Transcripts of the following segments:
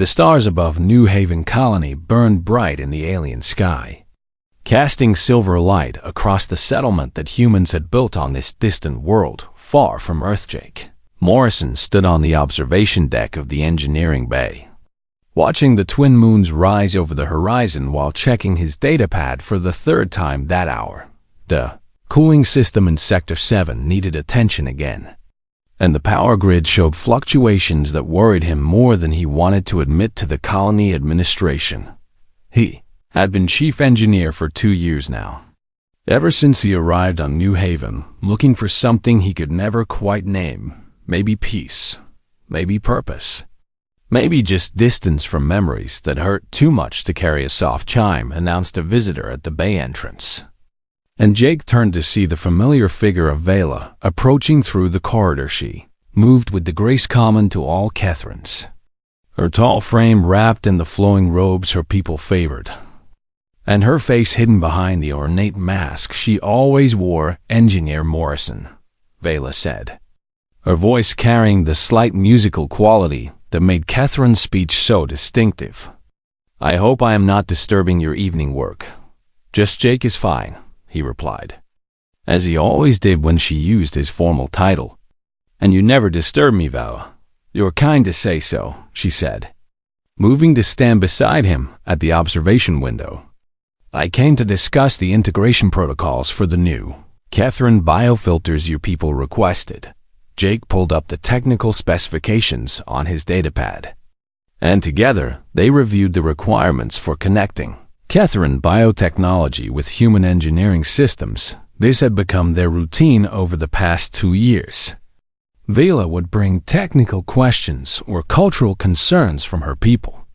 The stars above New Haven Colony burned bright in the alien sky, casting silver light across the settlement that humans had built on this distant world far from Earth. Jake Morrison stood on the observation deck of the engineering bay, watching the twin moons rise over the horizon while checking his datapad for the third time that hour. The cooling system in Sector 7 needed attention again, and the power grid showed fluctuations that worried him more than he wanted to admit to the colony administration. He had been chief engineer for 2 years now, ever since he arrived on New Haven, looking for something he could never quite name. Maybe peace, maybe purpose, maybe just distance from memories that hurt too much to carry. A soft chime announced a visitor at the bay entrance, and Jake turned to see the familiar figure of Vela approaching through the corridor. She moved with the grace common to all Kethrans, her tall frame wrapped in the flowing robes her people favored, and her face hidden behind the ornate mask she always wore. "Engineer Morrison," Vela said, her voice carrying the slight musical quality that made Kethran's speech so distinctive. "I hope I am not disturbing your evening work." "Just Jake is fine," he replied, as he always did when she used his formal title. "And you never disturb me, Val." "You're kind to say so," she said, moving to stand beside him at the observation window. "I came to discuss the integration protocols for the new Kethran biofilters your people requested." Jake pulled up the technical specifications on his datapad, and together they reviewed the requirements for connecting Kethran biotechnology with human engineering systems. This had become their routine over the past 2 years. Vela would bring technical questions or cultural concerns from her people,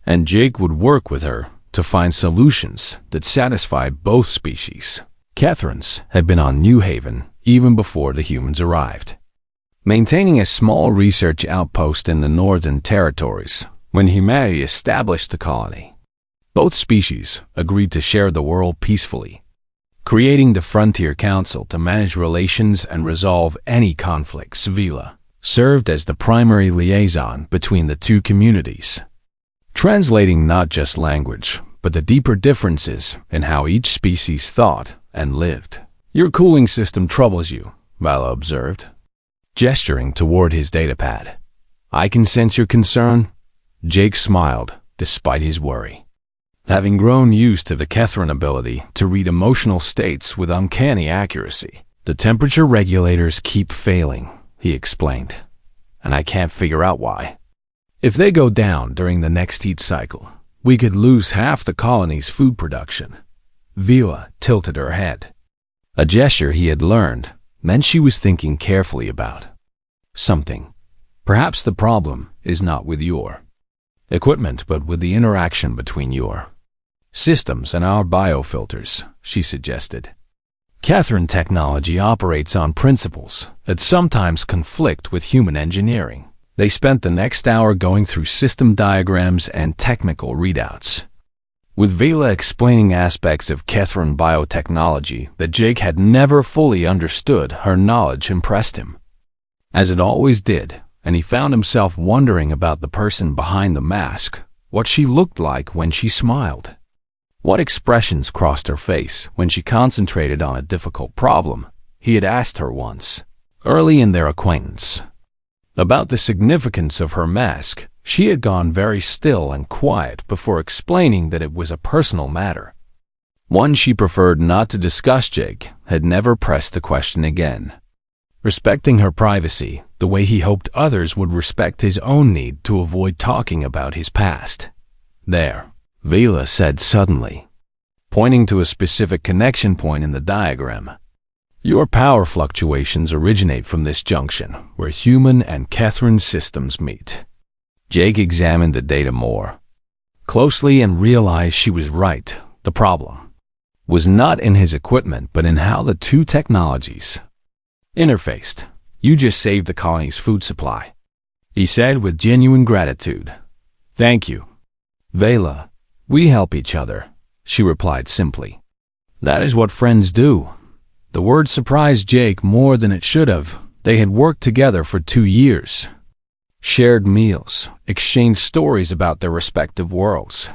and Jake would work with her to find solutions that satisfied both species. Kethrans had been on New Haven even before the humans arrived, maintaining a small research outpost in the Northern Territories when humanity established the colony. Both species agreed to share the world peacefully, creating the Frontier Council to manage relations and resolve any conflicts. Vela served as the primary liaison between the two communities, translating not just language, but the deeper differences in how each species thought and lived. "Your cooling system troubles you," Vala observed, gesturing toward his datapad. "I can sense your concern." Jake smiled, despite his worry. Having grown used to the Kethran ability to read emotional states with uncanny accuracy, "The temperature regulators keep failing," he explained, "and I can't figure out why. If they go down during the next heat cycle, we could lose half the colony's food production." Vila tilted her head. A gesture he had learned meant she was thinking carefully about something. "Perhaps the problem is not with your equipment, but with the interaction between your systems and our biofilters," she suggested. "Kethran technology operates on principles that sometimes conflict with human engineering." They spent the next hour going through system diagrams and technical readouts, with Vela explaining aspects of Kethran biotechnology that Jake had never fully understood. Her knowledge impressed him, as it always did, and he found himself wondering about the person behind the mask, what she looked like when she smiled, what expressions crossed her face when she concentrated on a difficult problem. He had asked her once, early in their acquaintance, about the significance of her mask. She had gone very still and quiet before explaining that it was a personal matter, one she preferred not to discuss. Jake had never pressed the question again, respecting her privacy the way he hoped others would respect his own need to avoid talking about his past. "There," Vela said suddenly, pointing to a specific connection point in the diagram. "Your power fluctuations originate from this junction where human and Kethran systems meet." Jake examined the data more closely and realized she was right. The problem was not in his equipment, but in how the two technologies interfaced. "You just saved the colony's food supply," he said with genuine gratitude. "Thank you, Vela. We help each other," she replied simply. "That is what friends do." The word surprised Jake more than it should have. They had worked together for 2 years, shared meals, exchanged stories about their respective worlds.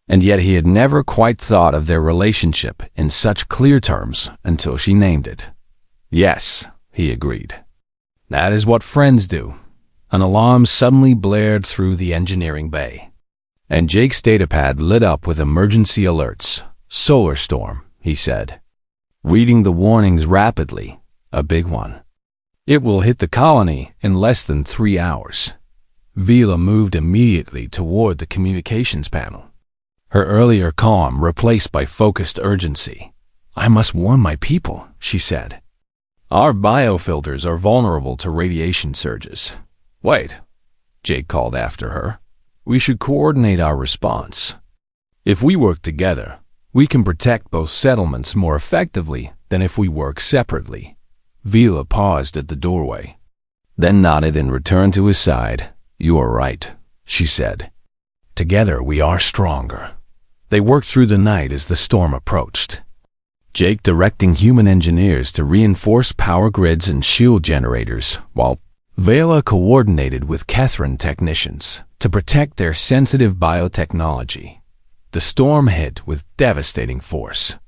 And yet he had never quite thought of their relationship in such clear terms until she named it. Yes, he agreed. That is what friends do. An alarm suddenly blared through the engineering bay, and Jake's datapad lit up with emergency alerts. Solar storm, he said, reading the warnings rapidly. A big one. It will hit the colony in less than 3 hours. Vila moved immediately toward the communications panel, her earlier calm replaced by focused urgency. I must warn my people, she said. Our biofilters are vulnerable to radiation surges. Wait, Jake called after her. We should coordinate our response. If we work together, we can protect both settlements more effectively than if we work separately. Vila paused at the doorway, then nodded and returned to his side. You are right, she said. Together we are stronger. They worked through the night as the storm approached, Jake directing human engineers to reinforce power grids and shield generators, while Vela coordinated with Catherine technicians to protect their sensitive biotechnology. The storm hit with devastating force,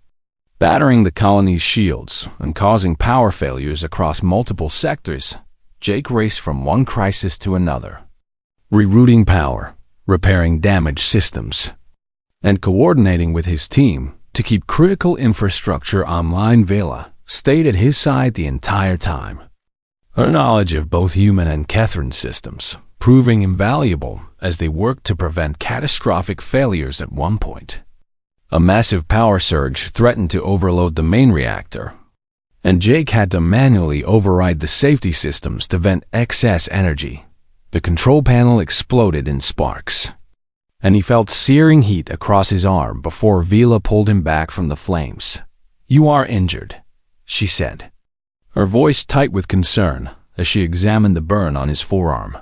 battering the colony's shields and causing power failures across multiple sectors. Jake raced from one crisis to another, rerouting power, repairing damaged systems, and coordinating with his team to keep critical infrastructure online. Vela stayed at his side the entire time, her knowledge of both human and Catherine systems proving invaluable as they worked to prevent catastrophic failures. At one point, a massive power surge threatened to overload the main reactor, and Jake had to manually override the safety systems to vent excess energy. The control panel exploded in sparks, and he felt searing heat across his arm before Vila pulled him back from the flames. You are injured, she said, her voice tight with concern as she examined the burn on his forearm.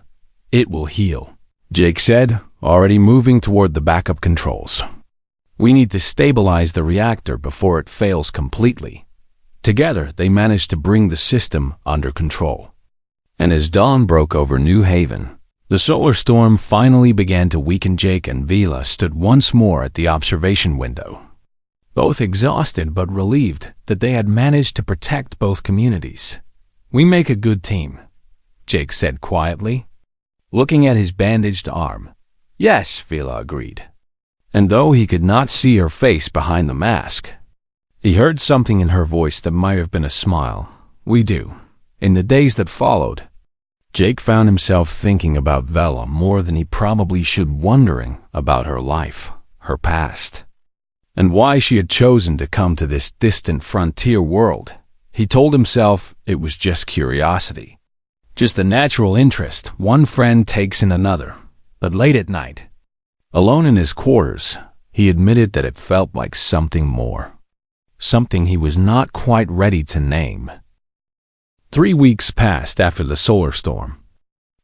It will heal, Jake said, already moving toward the backup controls. We need to stabilize the reactor before it fails completely. Together, they managed to bring the system under control. And as dawn broke over New Haven, the solar storm finally began to weaken. Jake and Vila stood once more at the observation window, both exhausted but relieved that they had managed to protect both communities. We make a good team, Jake said quietly, looking at his bandaged arm. Yes, Vila agreed. And though he could not see her face behind the mask, he heard something in her voice that might have been a smile. We do. In the days that followed, Jake found himself thinking about Vela more than he probably should, wondering about her life, her past, and why she had chosen to come to this distant frontier world. He told himself it was just curiosity, just a natural interest one friend takes in another. But late at night, alone in his quarters, he admitted that it felt like something more, something he was not quite ready to name. 3 weeks passed after the solar storm,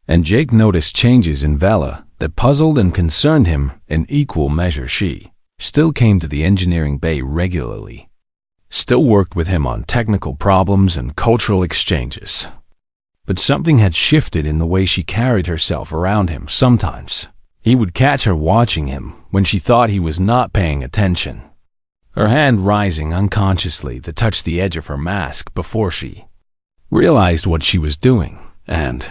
and Jake noticed changes in Vela that puzzled and concerned him in equal measure. She still came to the engineering bay regularly, still worked with him on technical problems and cultural exchanges. But something had shifted in the way she carried herself around him. Sometimes he would catch her watching him when she thought he was not paying attention, her hand rising unconsciously to touch the edge of her mask before she realized what she was doing, and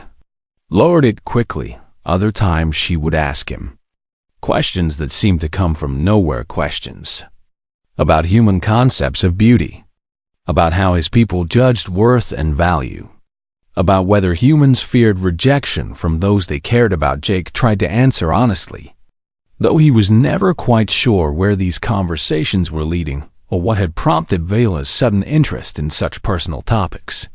lowered it quickly. Other times she would ask him questions that seemed to come from nowhere, questions about human concepts of beauty, about how his people judged worth and value, about whether humans feared rejection from those they cared about. Jake tried to answer honestly, though he was never quite sure where these conversations were leading or what had prompted Vela's sudden interest in such personal topics.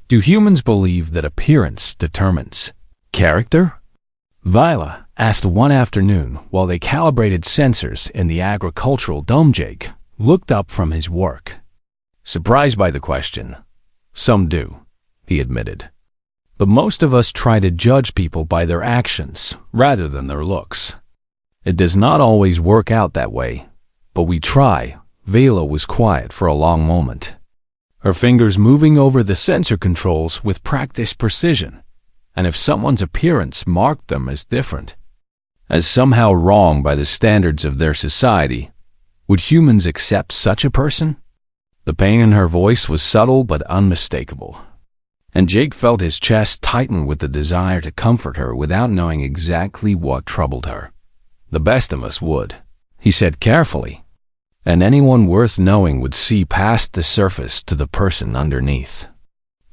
Do humans believe that appearance determines character? Vila asked one afternoon while they calibrated sensors in the agricultural dome. Jake looked up from his work, surprised by the question. Some do, he admitted. But most of us try to judge people by their actions rather than their looks. It does not always work out that way, but we try. Vela was quiet for a long moment, her fingers moving over the sensor controls with practiced precision. and if someone's appearance marked them as different, as somehow wrong by the standards of their society, would humans accept such a person? The pain in her voice was subtle but unmistakable, and Jake felt his chest tighten with the desire to comfort her without knowing exactly what troubled her. "The best of us would," he said carefully, "and anyone worth knowing would see past the surface to the person underneath."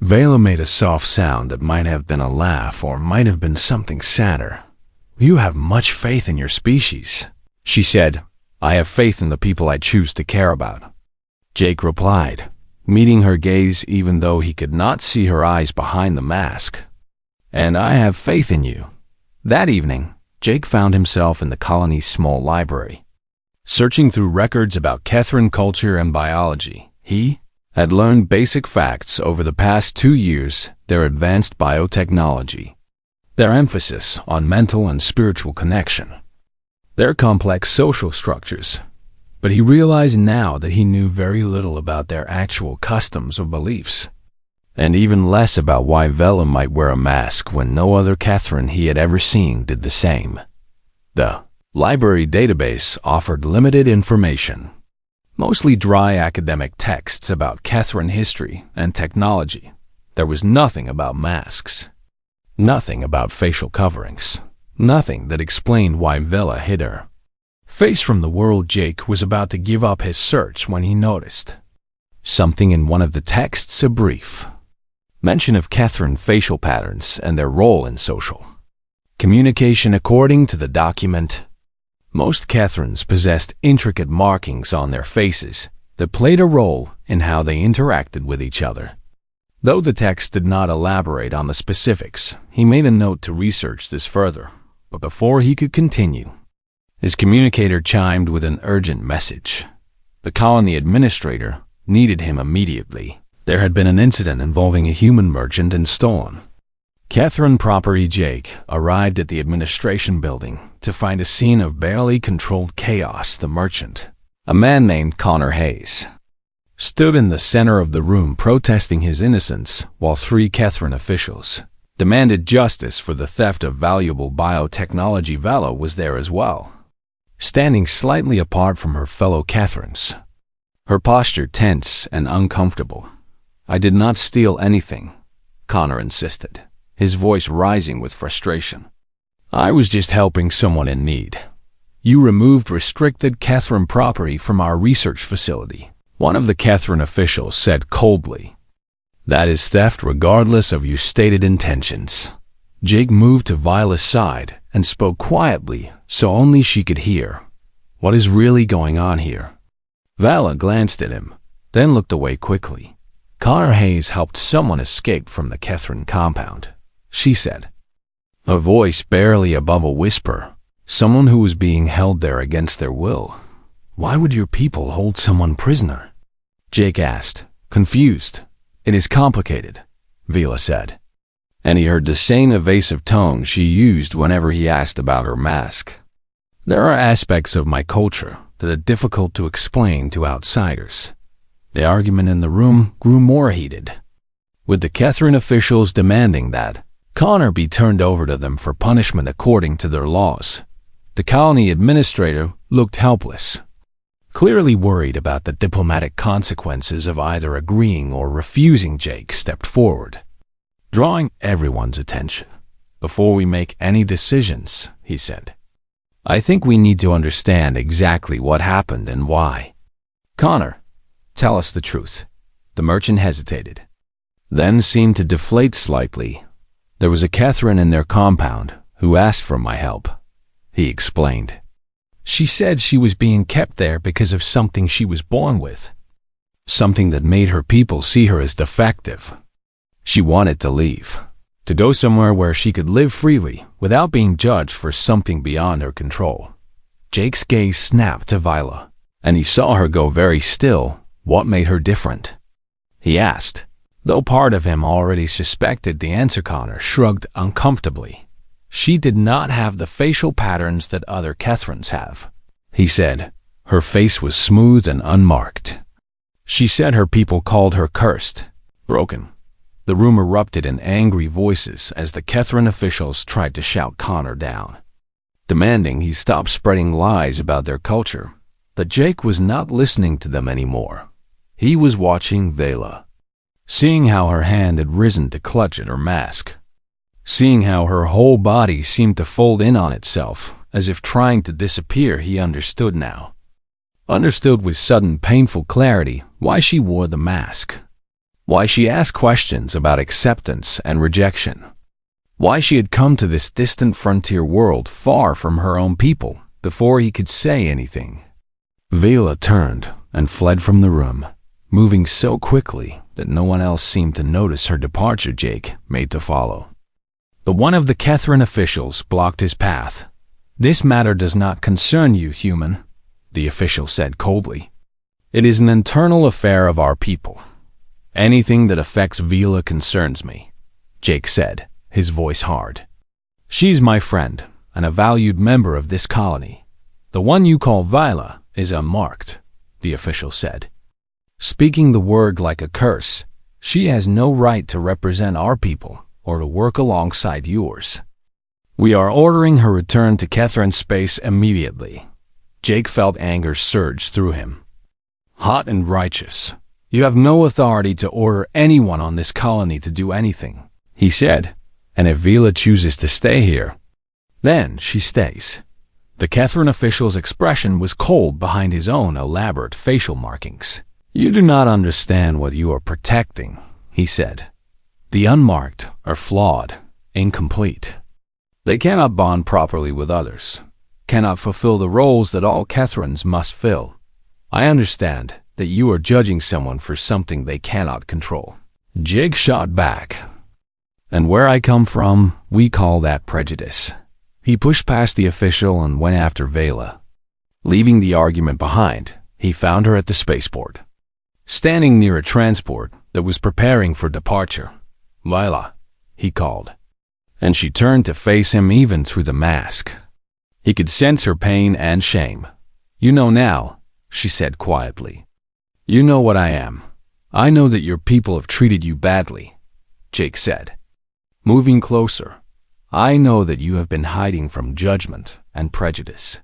Vela made a soft sound that might have been a laugh or might have been something sadder. "You have much faith in your species," she said. "I have faith in the people I choose to care about," Jake replied, meeting her gaze even though he could not see her eyes behind the mask. "And I have faith in you." That evening, Jake found himself in the colony's small library. Searching through records about Kethran culture and biology, he had learned basic facts over the past 2 years: their advanced biotechnology, their emphasis on mental and spiritual connection, their complex social structures. But he realized now that he knew very little about their actual customs or beliefs, and even less about why Vela might wear a mask when no other Kethran he had ever seen did the same. The library database offered limited information, mostly dry academic texts about Kethran history and technology. There was nothing about masks, nothing about facial coverings, nothing that explained why Vela hid her face from the world. Jake was about to give up his search when he noticed something in one of the texts: a brief mention of Kethran facial patterns and their role in social communication. According to the document, most Kethrans possessed intricate markings on their faces that played a role in how they interacted with each other. Though the text did not elaborate on the specifics, he made a note to research this further. But before he could continue, his communicator chimed with an urgent message. The colony administrator needed him immediately. There had been an incident involving a human merchant and stolen Kethran property. Jake arrived at the administration building to find a scene of barely controlled chaos. The merchant, a man named Connor Hayes, stood in the center of the room protesting his innocence, while 3 Kethran officials demanded justice for the theft of valuable biotechnology. Vela was there as well, standing slightly apart from her fellow Kethrans, her posture tense and uncomfortable. "I did not steal anything," Connor insisted, his voice rising with frustration. "I was just helping someone in need." "You removed restricted Kethran property from our research facility," one of the Kethran officials said coldly. "That is theft regardless of your stated intentions." Jake moved to Vila's side and spoke quietly so only she could hear. "What is really going on here?" Vala glanced at him, then looked away quickly. "Connor Hayes helped someone escape from the Kethran compound," she said, a voice barely above a whisper. "Someone who was being held there against their will." "Why would your people hold someone prisoner?" Jake asked, confused. "It is complicated," Vila said, and he heard the same evasive tone she used whenever he asked about her mask. "There are aspects of my culture that are difficult to explain to outsiders." The argument in the room grew more heated, with the Kethran officials demanding that Connor be turned over to them for punishment according to their laws. The colony administrator looked helpless, clearly worried about the diplomatic consequences of either agreeing or refusing. Jake stepped forward, drawing everyone's attention. "Before we make any decisions," he said, "I think we need to understand exactly what happened and why." "Connor, tell us the truth." The merchant hesitated, then seemed to deflate slightly. "There was a Kethran in their compound who asked for my help," he explained. "She said she was being kept there because of something she was born with, something that made her people see her as defective. She wanted to leave, to go somewhere where she could live freely without being judged for something beyond her control." Jake's gaze snapped to Vila, and he saw her go very still. "What made her different?" he asked. Though part of him already suspected the answer, Connor shrugged uncomfortably. "She did not have the facial patterns that other Kethrans have," he said. "Her face was smooth and unmarked. She said her people called her cursed, broken, The room erupted in angry voices as the Kethran officials tried to shout Connor down, demanding he stop spreading lies about their culture. But Jake was not listening to them anymore. He was watching Vela, seeing how her hand had risen to clutch at her mask, seeing how her whole body seemed to fold in on itself, as if trying to disappear. He understood now. Understood with sudden painful clarity why she wore the mask, why she asked questions about acceptance and rejection, why she had come to this distant frontier world far from her own people before he could say anything. Vela turned and fled from the room, moving so quickly that no one else seemed to notice her departure. Jake made to follow, but one of the Kethran officials blocked his path. "This matter does not concern you, human," the official said coldly. "It is an internal affair of our people. Anything that affects Vela concerns me," Jake said, his voice hard. "She's my friend and a valued member of this colony. The one you call Vila is unmarked," the official said, speaking the word like a curse. "She has no right to represent our people or to work alongside yours. We are ordering her return to Kethran space immediately." Jake felt anger surge through him. Hot and righteous. "You have no authority to order anyone on this colony to do anything," he said. "And if Vila chooses to stay here, then she stays." The Kethran official's expression was cold behind his own elaborate facial markings. "You do not understand what you are protecting," he said. "The unmarked are flawed, incomplete. They cannot bond properly with others, cannot fulfill the roles that all Kethrans must fill. I understand that you are judging someone for something they cannot control." Jake shot back. "And where I come from, we call that prejudice." He pushed past the official and went after Vela. Leaving the argument behind, he found her at the spaceport, standing near a transport that was preparing for departure. "Vela," he called, and she turned to face him even through the mask. He could sense her pain and shame. "You know now," she said quietly. "You know what I am. I know that your people have treated you badly," Jake said, moving closer. "I know that you have been hiding from judgment and prejudice.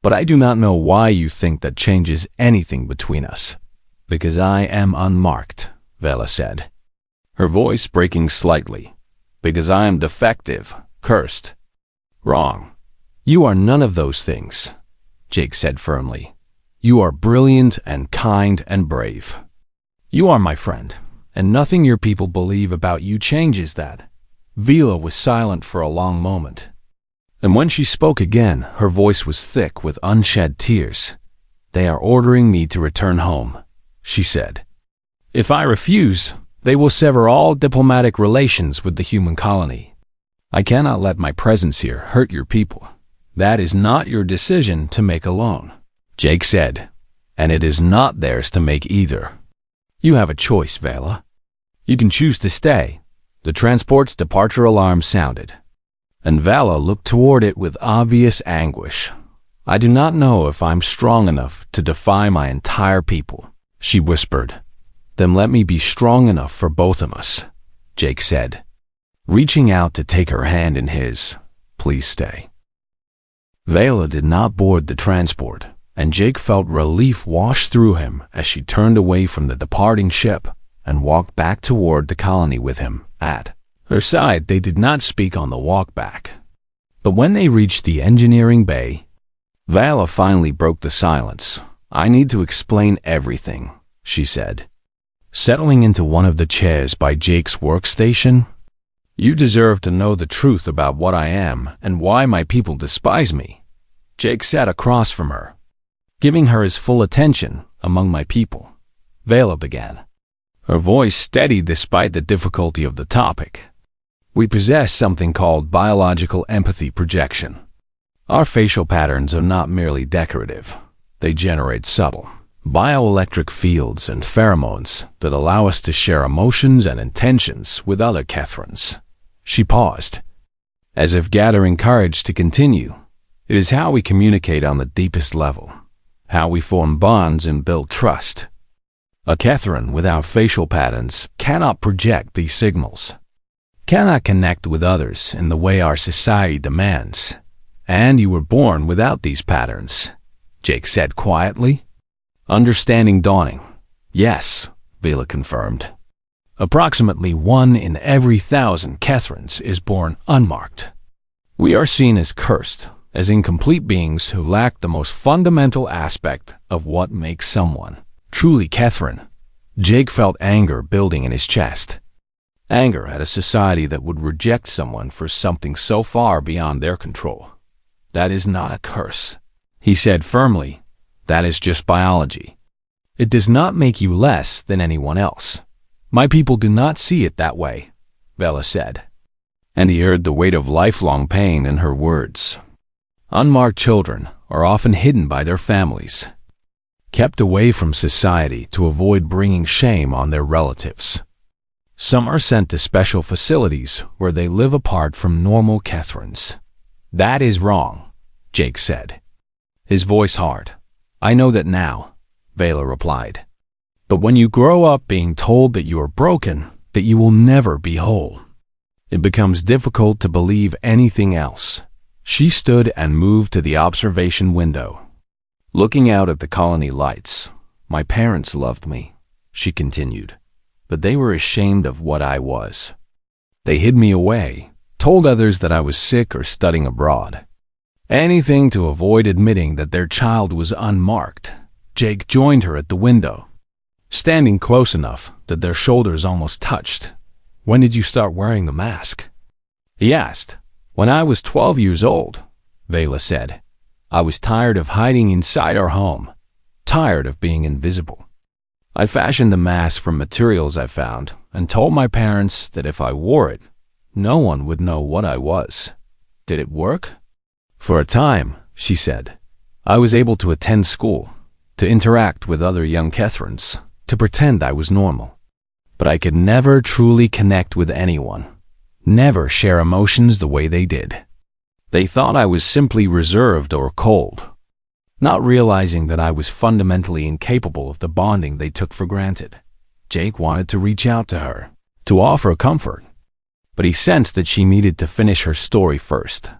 But I do not know why you think that changes anything between us." "Because I am unmarked," Vela said, her voice breaking slightly. "Because I am defective, cursed." "Wrong. You are none of those things," Jake said firmly. "You are brilliant and kind and brave. You are my friend, and nothing your people believe about you changes that." Vela was silent for a long moment, and when she spoke again, her voice was thick with unshed tears. "They are ordering me to return home," she said. "If I refuse, they will sever all diplomatic relations with the human colony. I cannot let my presence here hurt your people. That is not your decision to make alone," Jake said, "and it is not theirs to make either. You have a choice, Vela. You can choose to stay." The transport's departure alarm sounded, and Vala looked toward it with obvious anguish. "I do not know if I'm strong enough to defy my entire people," she whispered. "Then let me be strong enough for both of us," Jake said, reaching out to take her hand in his. "Please stay." Vala did not board the transport, and Jake felt relief wash through him as she turned away from the departing ship and walked back toward the colony with him. At her side, they did not speak on the walk back. But when they reached the engineering bay, Vala finally broke the silence. "I need to explain everything," she said, settling into one of the chairs by Jake's workstation. "You deserve to know the truth about what I am and why my people despise me." Jake sat across from her, giving her his full attention. "Among my people," Vala began, her voice steady despite the difficulty of the topic, "we possess something called biological empathy projection. Our facial patterns are not merely decorative. They generate subtle, bioelectric fields and pheromones that allow us to share emotions and intentions with other Kethrans." She paused, as if gathering courage to continue. "It is how we communicate on the deepest level, how we form bonds and build trust. A Catherine without facial patterns cannot project these signals, cannot connect with others in the way our society demands. And you were born without these patterns, Jake said quietly. Understanding dawning. Yes, Vela confirmed. Approximately 1 in every 1,000 Catherines is born unmarked. We are seen as cursed, as incomplete beings who lack the most fundamental aspect of what makes someone truly Catherine. Jake felt anger building in his chest. Anger at a society that would reject someone for something so far beyond their control. That is not a curse, he said firmly. That is just biology. It does not make you less than anyone else. My people do not see it that way, Vela said. And he heard the weight of lifelong pain in her words. Unmarked children are often hidden by their families, kept away from society to avoid bringing shame on their relatives. Some are sent to special facilities where they live apart from normal Catherines. That is wrong, Jake said, his voice hard. I know that now, Vela replied. But when you grow up being told that you are broken, that you will never be whole, it becomes difficult to believe anything else. She stood and moved to the observation window, looking out at the colony lights. My parents loved me, she continued, but they were ashamed of what I was. They hid me away, told others that I was sick or studying abroad. Anything to avoid admitting that their child was unmarked. Jake joined her at the window, standing close enough that their shoulders almost touched. When did you start wearing the mask? He asked. When I was 12 years old, Vela said. I was tired of hiding inside our home, tired of being invisible. I fashioned the mask from materials I found and told my parents that if I wore it, no one would know what I was. Did it work? For a time, she said, I was able to attend school, to interact with other young Catherines, to pretend I was normal. But I could never truly connect with anyone, never share emotions the way they did. They thought I was simply reserved or cold, not realizing that I was fundamentally incapable of the bonding they took for granted. Jake wanted to reach out to her, to offer comfort, but he sensed that she needed to finish her story first.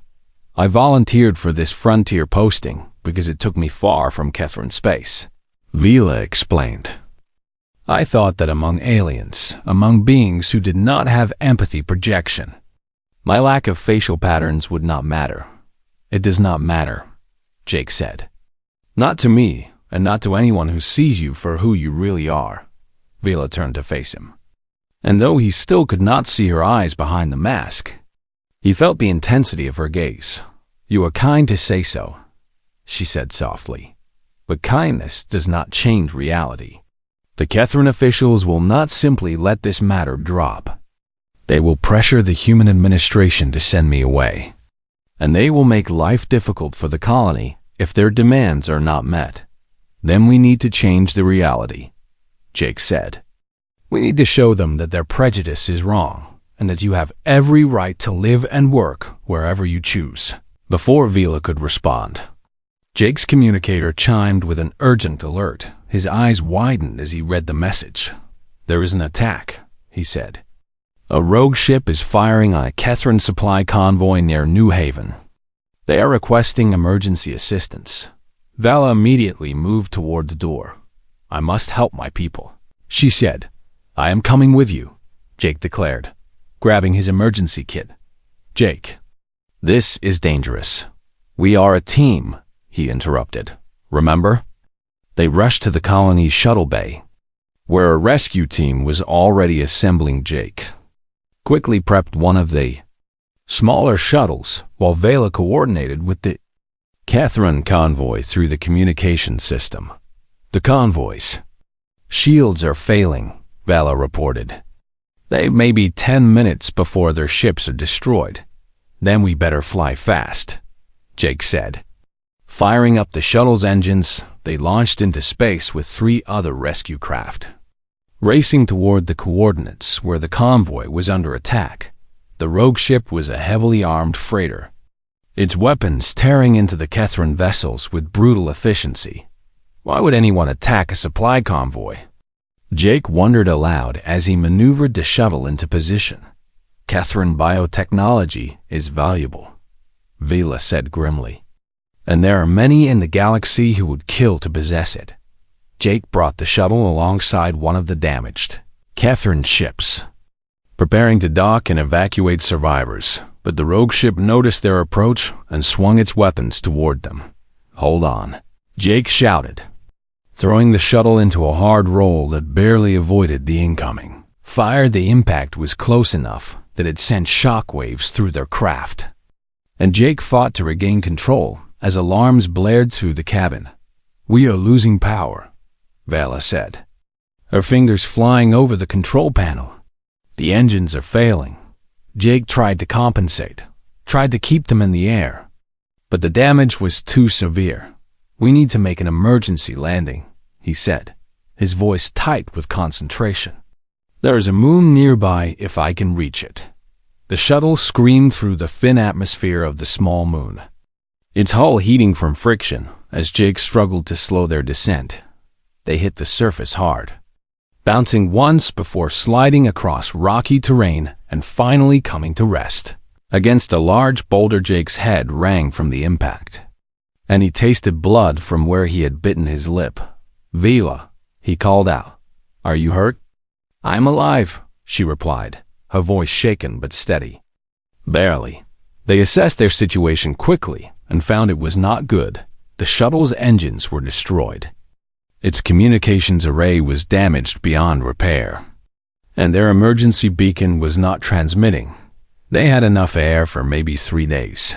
I volunteered for this frontier posting because it took me far from Catherine space, Vela explained. I thought that among aliens, among beings who did not have empathy projection, my lack of facial patterns would not matter. It does not matter, Jake said. Not to me, and not to anyone who sees you for who you really are. Vela turned to face him. And though he still could not see her eyes behind the mask, he felt the intensity of her gaze. You are kind to say so, she said softly. But kindness does not change reality. The Catherine officials will not simply let this matter drop. They will pressure the human administration to send me away. And they will make life difficult for the colony if their demands are not met. Then we need to change the reality, Jake said. We need to show them that their prejudice is wrong and that you have every right to live and work wherever you choose. Before Vela could respond, Jake's communicator chimed with an urgent alert. His eyes widened as he read the message. There is an attack, he said. A rogue ship is firing on a Catherine supply convoy near New Haven. They are requesting emergency assistance. Vala immediately moved toward the door. I must help my people, she said. I am coming with you, Jake declared, grabbing his emergency kit. Jake, this is dangerous. We are a team, he interrupted. Remember? They rushed to the colony's shuttle bay, where a rescue team was already assembling. Jake quickly prepped one of the smaller shuttles while Vela coordinated with the Catherine convoy through the communication system. The convoy's shields are failing, Vala reported. They may be 10 minutes before their ships are destroyed. Then we better fly fast, Jake said. Firing up the shuttle's engines, they launched into space with 3 other rescue craft. Racing toward the coordinates where the convoy was under attack, the rogue ship was a heavily armed freighter, its weapons tearing into the Catherine vessels with brutal efficiency. Why would anyone attack a supply convoy? Jake wondered aloud as he maneuvered the shuttle into position. Catherine biotechnology is valuable, Vila said grimly. And there are many in the galaxy who would kill to possess it. Jake brought the shuttle alongside one of the damaged Catherine ships, preparing to dock and evacuate survivors, but the rogue ship noticed their approach and swung its weapons toward them. Hold on, Jake shouted, throwing the shuttle into a hard roll that barely avoided the incoming fire. The impact was close enough that it sent shockwaves through their craft, and Jake fought to regain control as alarms blared through the cabin. We are losing power, Vala said, her fingers flying over the control panel. The engines are failing. Jake tried to compensate, tried to keep them in the air, but the damage was too severe. We need to make an emergency landing, he said, his voice tight with concentration. There is a moon nearby if I can reach it. The shuttle screamed through the thin atmosphere of the small moon, its hull heating from friction as Jake struggled to slow their descent. They hit the surface hard, bouncing once before sliding across rocky terrain and finally coming to rest against a large boulder. Jake's head rang from the impact, and he tasted blood from where he had bitten his lip. Vila, he called out. Are you hurt? I'm alive, she replied, her voice shaken but steady. Barely. They assessed their situation quickly and found it was not good. The shuttle's engines were destroyed. Its communications array was damaged beyond repair, and their emergency beacon was not transmitting. They had enough air for maybe 3 days,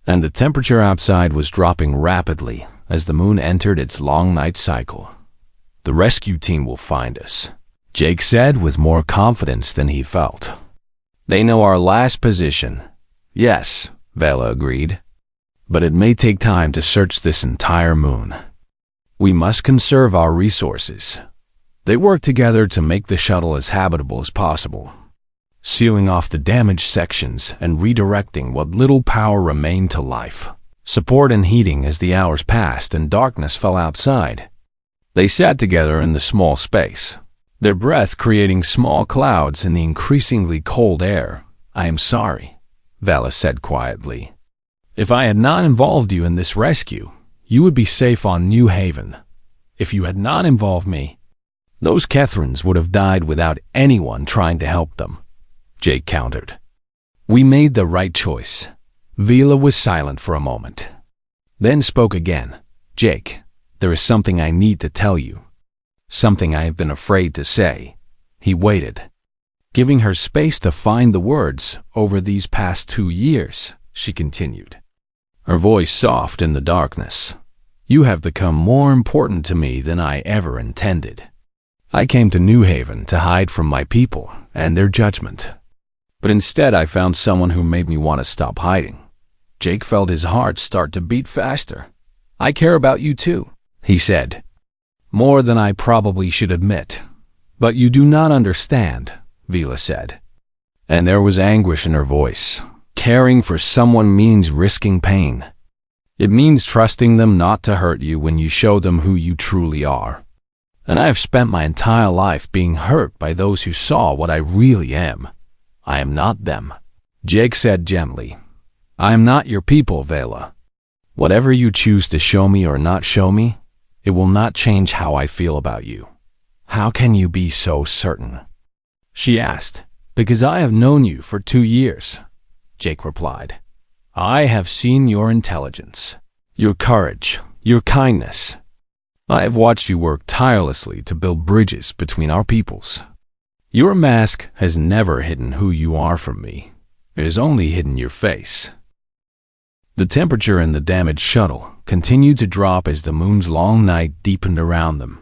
and the temperature outside was dropping rapidly as the moon entered its long night cycle. The rescue team will find us, Jake said with more confidence than he felt. They know our last position. Yes, Vala agreed, but it may take time to search this entire moon. We must conserve our resources. They worked together to make the shuttle as habitable as possible, sealing off the damaged sections and redirecting what little power remained to life support and heating as the hours passed and darkness fell outside. They sat together in the small space, their breath creating small clouds in the increasingly cold air. I am sorry, Vala said quietly. If I had not involved you in this rescue, you would be safe on New Haven. If you had not involved me, those Catherines would have died without anyone trying to help them, Jake countered. We made the right choice. Vila was silent for a moment, then spoke again. Jake, there is something I need to tell you. Something I have been afraid to say. He waited, giving her space to find the words. Over these past 2 years, she continued, her voice soft in the darkness, you have become more important to me than I ever intended. I came to New Haven to hide from my people and their judgment, but instead I found someone who made me want to stop hiding. Jake felt his heart start to beat faster. I care about you too, he said. More than I probably should admit. But you do not understand, Vila said. And there was anguish in her voice. Caring for someone means risking pain. It means trusting them not to hurt you when you show them who you truly are. And I have spent my entire life being hurt by those who saw what I really am. I am not them, Jake said gently. I am not your people, Vala. Whatever you choose to show me or not show me, it will not change how I feel about you. How can you be so certain? She asked. Because I have known you for 2 years, Jake replied. I have seen your intelligence, your courage, your kindness. I have watched you work tirelessly to build bridges between our peoples. Your mask has never hidden who you are from me. It has only hidden your face. The temperature in the damaged shuttle continued to drop as the moon's long night deepened around them,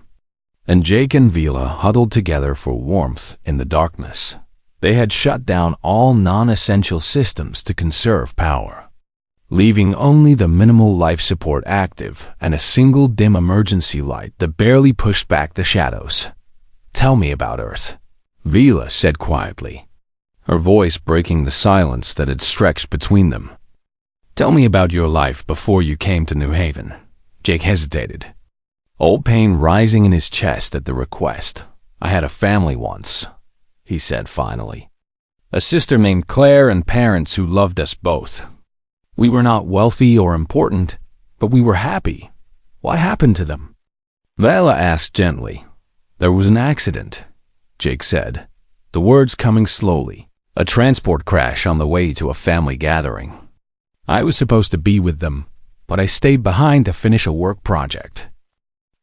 and Jake and Vila huddled together for warmth in the darkness. They had shut down all non-essential systems to conserve power, leaving only the minimal life support active and a single dim emergency light that barely pushed back the shadows. Tell me about Earth, Vila said quietly, her voice breaking the silence that had stretched between them. Tell me about your life before you came to New Haven. Jake hesitated, old pain rising in his chest at the request. I had a family once, he said finally. A sister named Claire and parents who loved us both. We were not wealthy or important, but we were happy. What happened to them? Vela asked gently. There was an accident, Jake said, the words coming slowly. A transport crash on the way to a family gathering. I was supposed to be with them, but I stayed behind to finish a work project.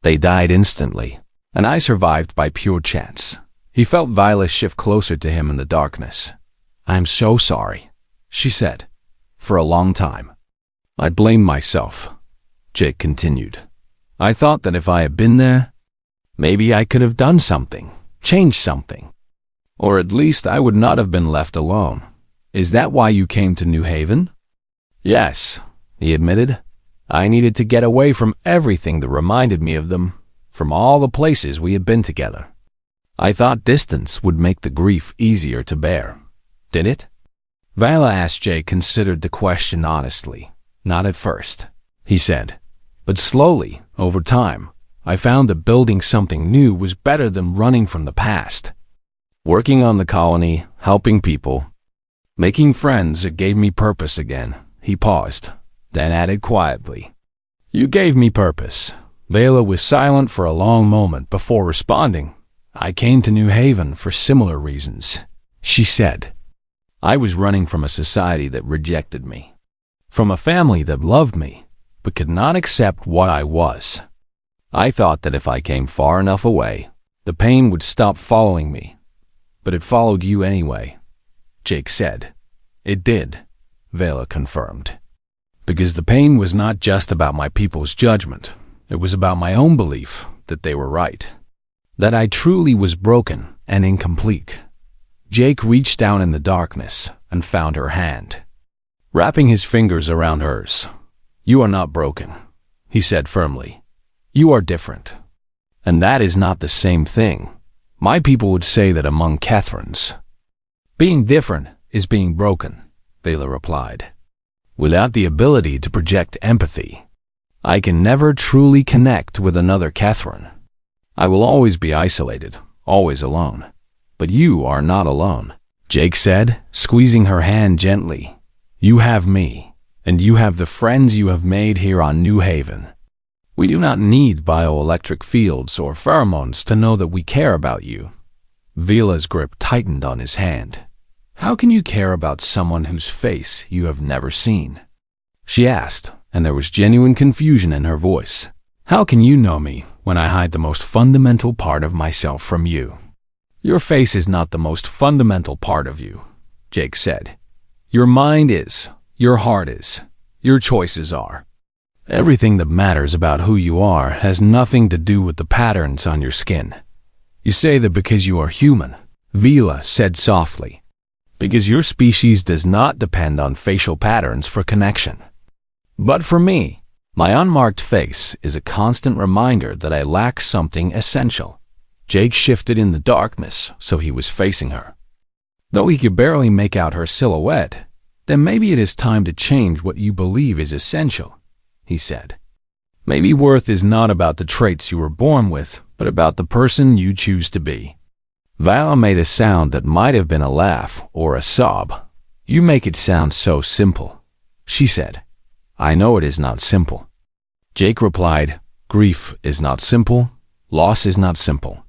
They died instantly, and I survived by pure chance. He felt Viola shift closer to him in the darkness. I'm so sorry, she said. For a long time. I blamed myself, Jake continued. I thought that if I had been there, maybe I could have done something, changed something. Or at least I would not have been left alone. Is that why you came to New Haven? Yes, he admitted. I needed to get away from everything that reminded me of them, from all the places we had been together. I thought distance would make the grief easier to bear. Did it? Viola asked. Jake considered the question honestly. Not at first, he said. But slowly, over time, I found that building something new was better than running from the past. Working on the colony, helping people, making friends, it gave me purpose again. He paused, then added quietly. You gave me purpose. Vela was silent for a long moment before responding. I came to New Haven for similar reasons, she said. I was running from a society that rejected me, from a family that loved me, but could not accept what I was. I thought that if I came far enough away, the pain would stop following me. But it followed you anyway, Jake said. It did, Vela confirmed. Because the pain was not just about my people's judgment. It was about my own belief that they were right. That I truly was broken and incomplete. Jake reached down in the darkness and found her hand, wrapping his fingers around hers. You are not broken, he said firmly. You are different. And that is not the same thing. My people would say that among Catherines. Being different is being broken, Vela replied. Without the ability to project empathy, I can never truly connect with another Catherine. I will always be isolated, always alone. But you are not alone, Jake said, squeezing her hand gently. You have me, and you have the friends you have made here on New Haven. We do not need bioelectric fields or pheromones to know that we care about you. Vela's grip tightened on his hand. How can you care about someone whose face you have never seen? She asked, and there was genuine confusion in her voice. How can you know me when I hide the most fundamental part of myself from you? Your face is not the most fundamental part of you, Jake said. Your mind is, your heart is, your choices are. Everything that matters about who you are has nothing to do with the patterns on your skin. You say that because you are human, Vela said softly. Because your species does not depend on facial patterns for connection. But for me, my unmarked face is a constant reminder that I lack something essential. Jake shifted in the darkness so he was facing her. Though he could barely make out her silhouette, then maybe it is time to change what you believe is essential, he said. Maybe worth is not about the traits you were born with, but about the person you choose to be. Vala made a sound that might have been a laugh or a sob. You make it sound so simple, she said. I know it is not simple. Jake replied, grief is not simple, loss is not simple.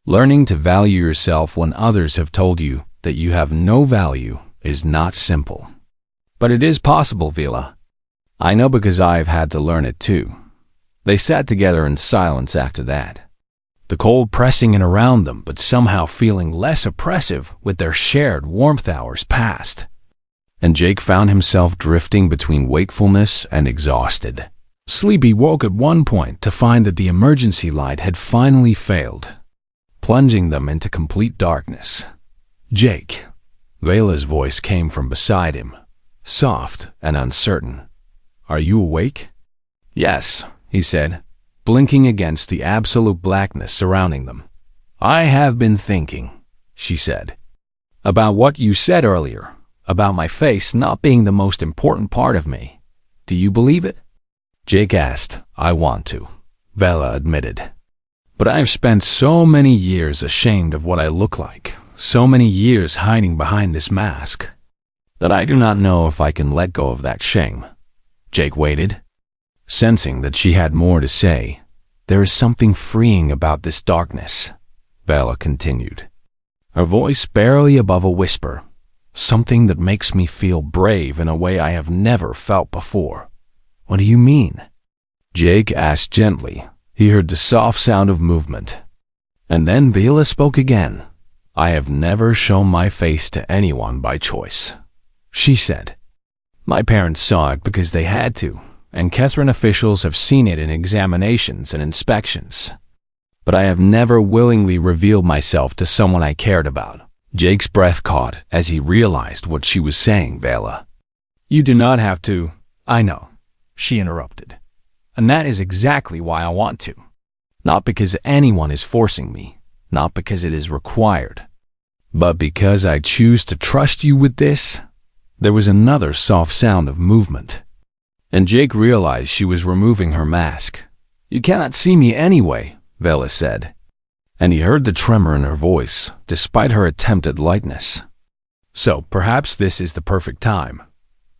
Learning to value yourself when others have told you that you have no value is not simple. But it is possible, Vela. I know because I've had to learn it too. They sat together in silence after that, the cold pressing in around them but somehow feeling less oppressive with their shared warmth hours past. And Jake found himself drifting between wakefulness and exhausted. Sleepy woke at one point to find that the emergency light had finally failed, plunging them into complete darkness. Jake. Vela's voice came from beside him, soft and uncertain. Are you awake? Yes, he said, blinking against the absolute blackness surrounding them. I have been thinking, she said, about what you said earlier, about my face not being the most important part of me. Do you believe it? Jake asked. I want to, Vela admitted. But I've spent so many years ashamed of what I look like, so many years hiding behind this mask, that I do not know if I can let go of that shame. Jake waited, sensing that she had more to say. There is something freeing about this darkness, Vela continued, her voice barely above a whisper. Something that makes me feel brave in a way I have never felt before. What do you mean? Jake asked gently. He heard the soft sound of movement. And then Vela spoke again. I have never shown my face to anyone by choice, she said. My parents saw it because they had to, and Catherine officials have seen it in examinations and inspections. But I have never willingly revealed myself to someone I cared about. Jake's breath caught as he realized what she was saying, Vela. You do not have to. I know, she interrupted. And that is exactly why I want to. Not because anyone is forcing me, not because it is required, but because I choose to trust you with this. There was another soft sound of movement, and Jake realized she was removing her mask. You cannot see me anyway, Vela said. And he heard the tremor in her voice, despite her attempt at lightness. So perhaps this is the perfect time.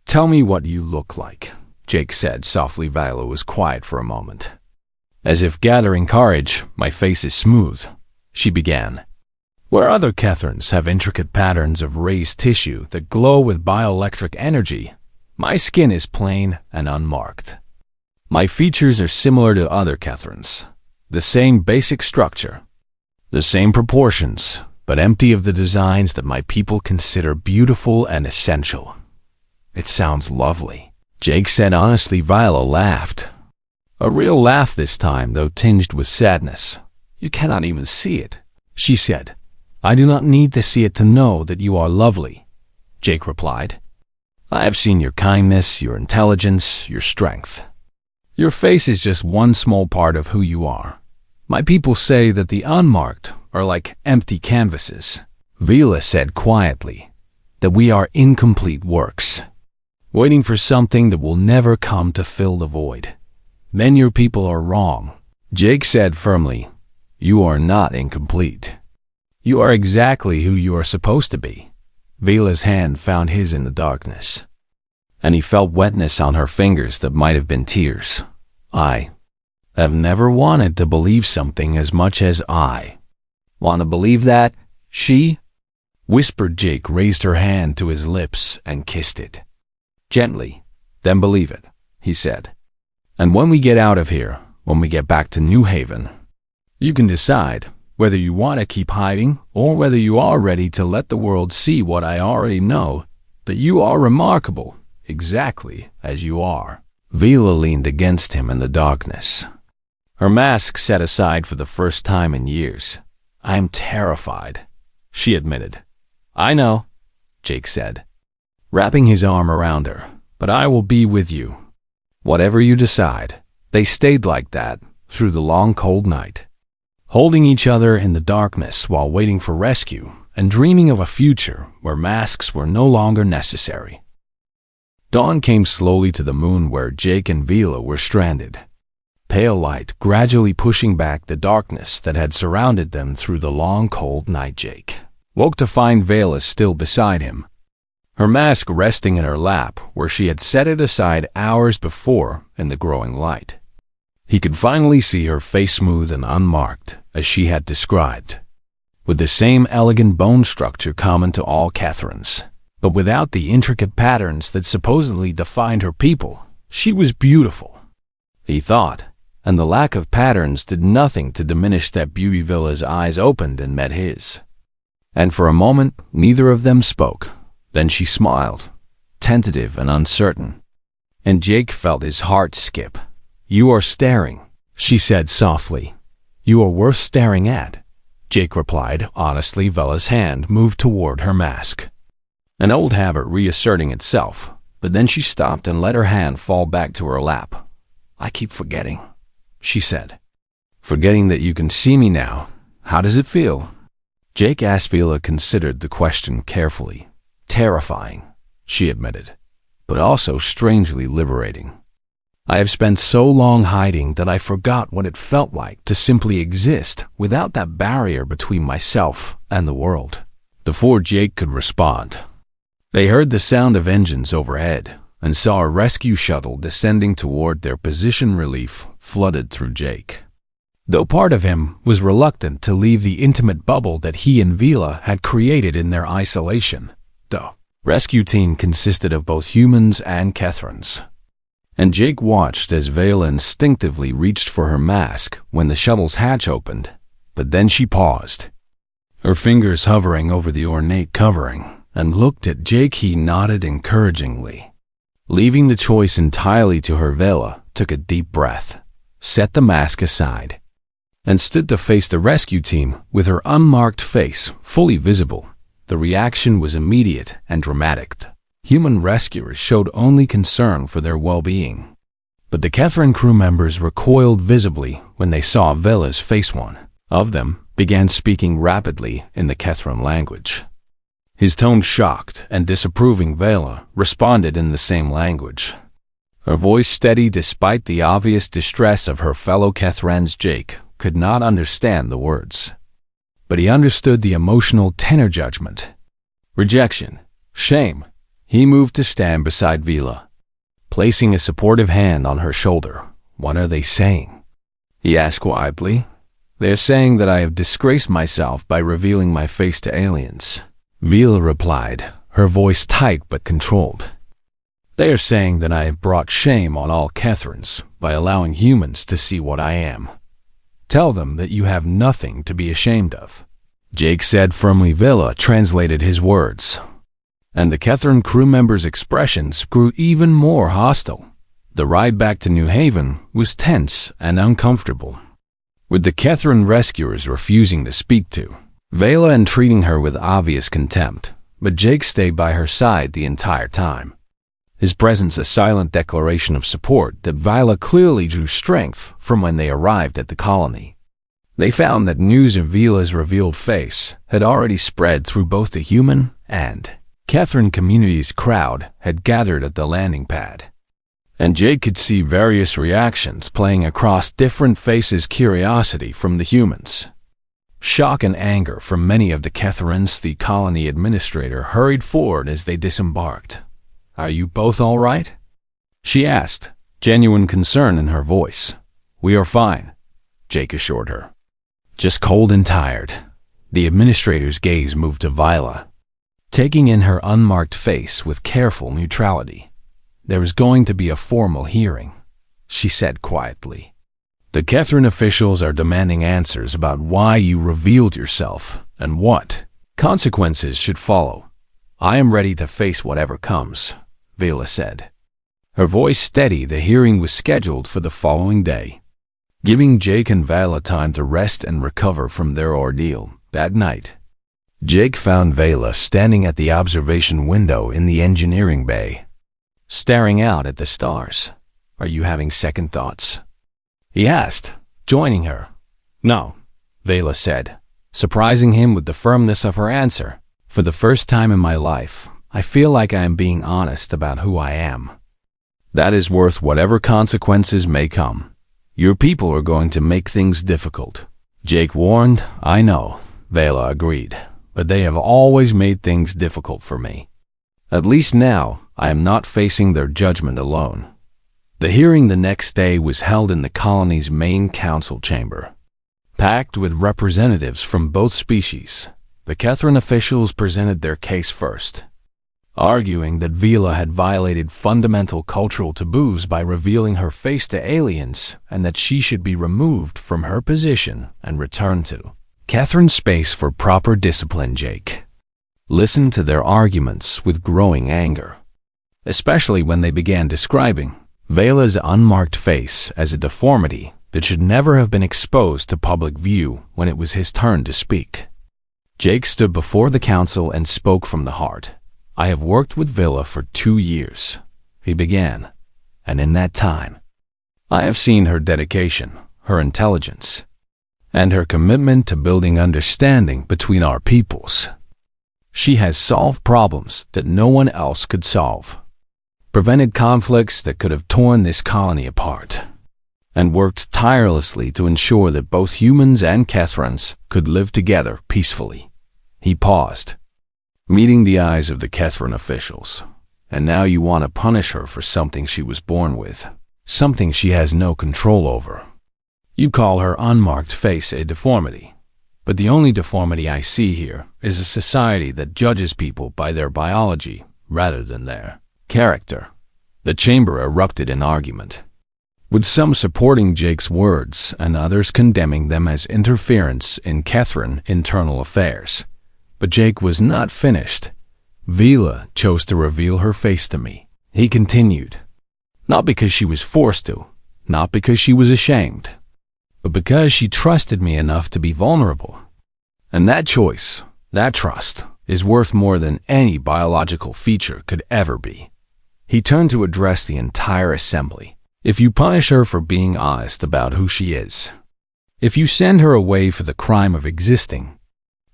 Tell me what you look like, Jake said softly. Vela was quiet for a moment. As if gathering courage, my face is smooth, she began. Where other Catherines have intricate patterns of raised tissue that glow with bioelectric energy, my skin is plain and unmarked. My features are similar to other Catherines, the same basic structure, the same proportions, but empty of the designs that my people consider beautiful and essential. It sounds lovely, Jake said honestly. Viola laughed. A real laugh this time, though tinged with sadness. You cannot even see it, she said. I do not need to see it to know that you are lovely, Jake replied. I have seen your kindness, your intelligence, your strength. Your face is just one small part of who you are. My people say that the unmarked are like empty canvases, Vela said quietly, that we are incomplete works, waiting for something that will never come to fill the void. Then your people are wrong, Jake said firmly. You are not incomplete. You are exactly who you are supposed to be. Vela's hand found his in the darkness, and he felt wetness on her fingers that might have been tears. I have never wanted to believe something as much as I want to believe that, she whispered. Jake raised her hand to his lips and kissed it. Gently, then believe it, he said. And when we get out of here, when we get back to New Haven, you can decide whether you want to keep hiding or whether you are ready to let the world see what I already know, that you are remarkable, exactly as you are. Vela leaned against him in the darkness, her mask set aside for the first time in years. I am terrified, she admitted. I know, Jake said, wrapping his arm around her, but I will be with you. Whatever you decide. They stayed like that through the long cold night, holding each other in the darkness while waiting for rescue and dreaming of a future where masks were no longer necessary. Dawn came slowly to the moon where Jake and Vela were stranded, pale light gradually pushing back the darkness that had surrounded them through the long cold night. Jake woke to find Vela still beside him, her mask resting in her lap where she had set it aside hours before in the growing light. He could finally see her face smooth and unmarked, as she had described, with the same elegant bone structure common to all Catherines, but without the intricate patterns that supposedly defined her people. She was beautiful, he thought, and the lack of patterns did nothing to diminish that beauty. Vela's eyes opened and met his, and for a moment neither of them spoke. Then she smiled, tentative and uncertain, and Jake felt his heart skip. You are staring, she said softly. You are worth staring at, Jake replied honestly. Vela's hand moved toward her mask, an old habit reasserting itself, but then she stopped and let her hand fall back to her lap. I keep forgetting, she said. Forgetting that you can see me now. How does it feel? Jake asked. Vela considered the question carefully. Terrifying, she admitted, but also strangely liberating. I have spent so long hiding that I forgot what it felt like to simply exist without that barrier between myself and the world. Before Jake could respond, they heard the sound of engines overhead and saw a rescue shuttle descending toward their position. Relief flooded through Jake, though part of him was reluctant to leave the intimate bubble that he and Vila had created in their isolation. The rescue team consisted of both humans and Kethrans, and Jake watched as Vela instinctively reached for her mask when the shuttle's hatch opened, but then she paused, her fingers hovering over the ornate covering, and looked at Jake. He nodded encouragingly. Leaving the choice entirely to her, Vela took a deep breath, set the mask aside, and stood to face the rescue team with her unmarked face fully visible. The reaction was immediate and dramatic. Human rescuers showed only concern for their well-being, but the Kethran crew members recoiled visibly when they saw Vela's face. One of them began speaking rapidly in the Kethran language. His tone shocked and disapproving. Vela responded in the same language, her voice steady despite the obvious distress of her fellow Kethrans. Jake could not understand the words, but he understood the emotional tenor: judgment, rejection, shame. He moved to stand beside Vila, placing a supportive hand on her shoulder. What are they saying? He asked quietly. They're saying that I have disgraced myself by revealing my face to aliens, Vila replied, her voice tight but controlled. They are saying that I have brought shame on all Kethrans by allowing humans to see what I am. Tell them that you have nothing to be ashamed of, Jake said firmly. Vila translated his words, and the Kethran crew members' expressions grew even more hostile. The ride back to New Haven was tense and uncomfortable, with the Kethran rescuers refusing to speak to Vela and treating her with obvious contempt, but Jake stayed by her side the entire time, his presence a silent declaration of support that Vila clearly drew strength from. When they arrived at the colony, they found that news of Vila's revealed face had already spread through both the human and Kethran communities. Crowd had gathered at the landing pad, and Jake could see various reactions playing across different faces: curiosity from the humans, shock and anger from many of the Kethrans. The colony administrator hurried forward as they disembarked. Are you both all right? She asked, genuine concern in her voice. We are fine, Jake assured her. Just cold and tired. The administrator's gaze moved to Vila, taking in her unmarked face with careful neutrality. There is going to be a formal hearing, she said quietly. The Kethran officials are demanding answers about why you revealed yourself and what consequences should follow. I am ready to face whatever comes, Vila said, her voice steady. The hearing was scheduled for the following day, giving Jake and Vila time to rest and recover from their ordeal. That night, Jake found Vila standing at the observation window in the engineering bay, staring out at the stars. Are you having second thoughts? He asked, joining her. No, Vila said, surprising him with the firmness of her answer. For the first time in my life, I feel like I am being honest about who I am. That is worth whatever consequences may come. Your people are going to make things difficult, Jake warned. I know, Vila agreed, but they have always made things difficult for me. At least now, I am not facing their judgment alone. The hearing the next day was held in the colony's main council chamber, packed with representatives from both species. The Kethran officials presented their case first, arguing that Vila had violated fundamental cultural taboos by revealing her face to aliens and that she should be removed from her position and returned to Kethran space for proper discipline. Jake listened to their arguments with growing anger, especially when they began describing Vila's unmarked face as a deformity that should never have been exposed to public view. When it was his turn to speak, Jake stood before the council and spoke from the heart. I have worked with Vila for 2 years, he began, and in that time, I have seen her dedication, her intelligence, and her commitment to building understanding between our peoples. She has solved problems that no one else could solve. prevented conflicts that could have torn this colony apart, and worked tirelessly to ensure that both humans and Kethrans could live together peacefully. He paused, meeting the eyes of the Kethran officials. And now you want to punish her for something she was born with, something she has no control over. You call her unmarked face a deformity, but the only deformity I see here is a society that judges people by their biology rather than their character. The chamber erupted in argument, with some supporting Jake's words and others condemning them as interference in Kethran internal affairs. But Jake was not finished. Vila chose to reveal her face to me. He continued, not because she was forced to, not because she was ashamed, but because she trusted me enough to be vulnerable. And that choice, that trust, is worth more than any biological feature could ever be. He turned to address the entire assembly. If you punish her for being honest about who she is, if you send her away for the crime of existing,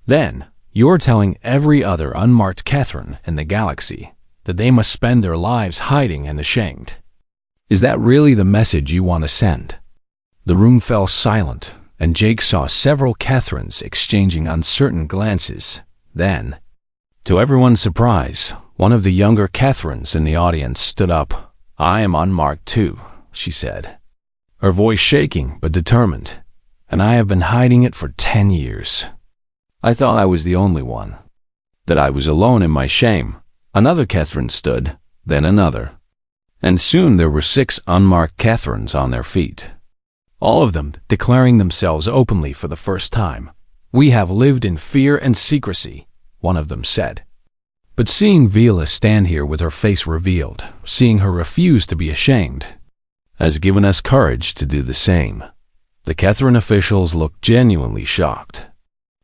then you're telling every other unmarked Kethran in the galaxy that they must spend their lives hiding and ashamed. Is that really the message you want to send? The room fell silent, and Jake saw several Kethrans exchanging uncertain glances. Then, to everyone's surprise, one of the younger Kethrans in the audience stood up. I am unmarked too, she said, her voice shaking but determined, and I have been hiding it for 10 years. I thought I was the only one, that I was alone in my shame. Another Kethran stood, then another, and soon there were 6 unmarked Kethrans on their feet, all of them declaring themselves openly for the first time. We have lived in fear and secrecy, one of them said. But seeing Vila stand here with her face revealed, seeing her refuse to be ashamed, has given us courage to do the same. The Kethran officials looked genuinely shocked,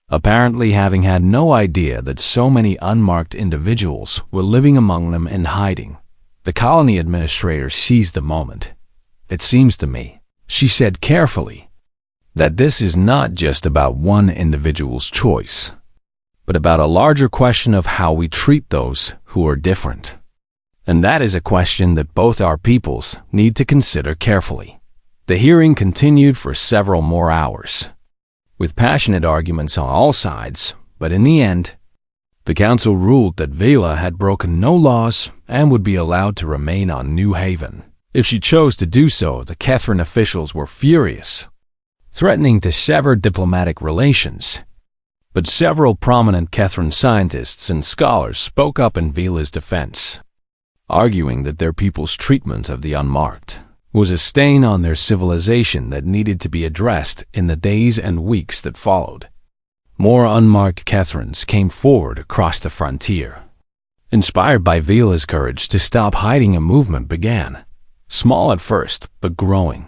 apparently having had no idea that so many unmarked individuals were living among them in hiding. The colony administrator seized the moment. It seems to me, she said carefully, that this is not just about one individual's choice, but about a larger question of how we treat those who are different. And that is a question that both our peoples need to consider carefully. The hearing continued for several more hours, with passionate arguments on all sides, but in the end, the council ruled that Vela had broken no laws and would be allowed to remain on New Haven. If she chose to do so, the Kethran officials were furious, threatening to sever diplomatic relations. But several prominent Kethran scientists and scholars spoke up in Vela's defense, arguing that their people's treatment of the unmarked was a stain on their civilization that needed to be addressed in the days and weeks that followed. More unmarked Kethrans came forward across the frontier. Inspired by Vela's courage to stop hiding, a movement began, small at first, but growing,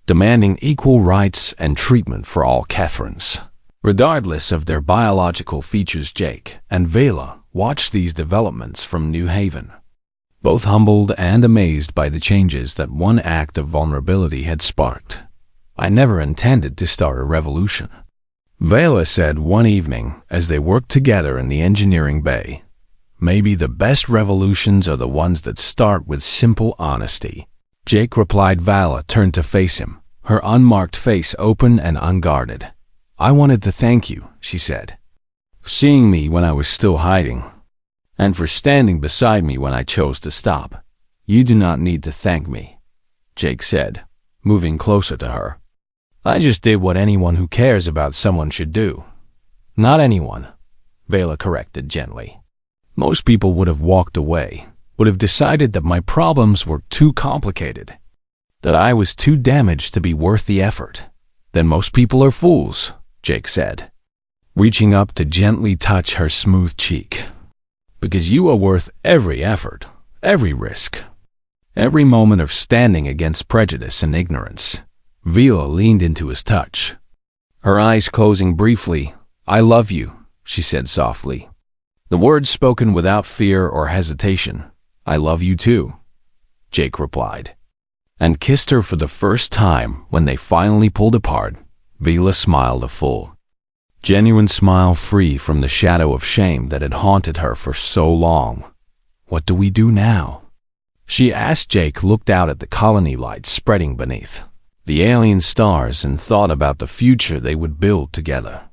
demanding equal rights and treatment for all Kethrans, regardless of their biological features. Jake and Vela watched these developments from New Haven, both humbled and amazed by the changes that one act of vulnerability had sparked. I never intended to start a revolution, Vela said one evening as they worked together in the engineering bay. Maybe the best revolutions are the ones that start with simple honesty. Jake replied. Vala turned to face him, her unmarked face open and unguarded. I wanted to thank you, she said, for seeing me when I was still hiding, and for standing beside me when I chose to stop. You do not need to thank me, Jake said, moving closer to her. I just did what anyone who cares about someone should do. Not anyone, Vela corrected gently. Most people would have walked away, would have decided that my problems were too complicated, that I was too damaged to be worth the effort. Then most people are fools, Jake said, reaching up to gently touch her smooth cheek. Because you are worth every effort, every risk, every moment of standing against prejudice and ignorance. Vela leaned into his touch, her eyes closing briefly. I love you, she said softly, the words spoken without fear or hesitation. I love you too, Jake replied, and kissed her for the first time. When they finally pulled apart, Vela smiled, a full, genuine smile free from the shadow of shame that had haunted her for so long. What do we do now? she asked. Jake looked out at the colony lights spreading beneath the alien stars and thought about the future they would build together.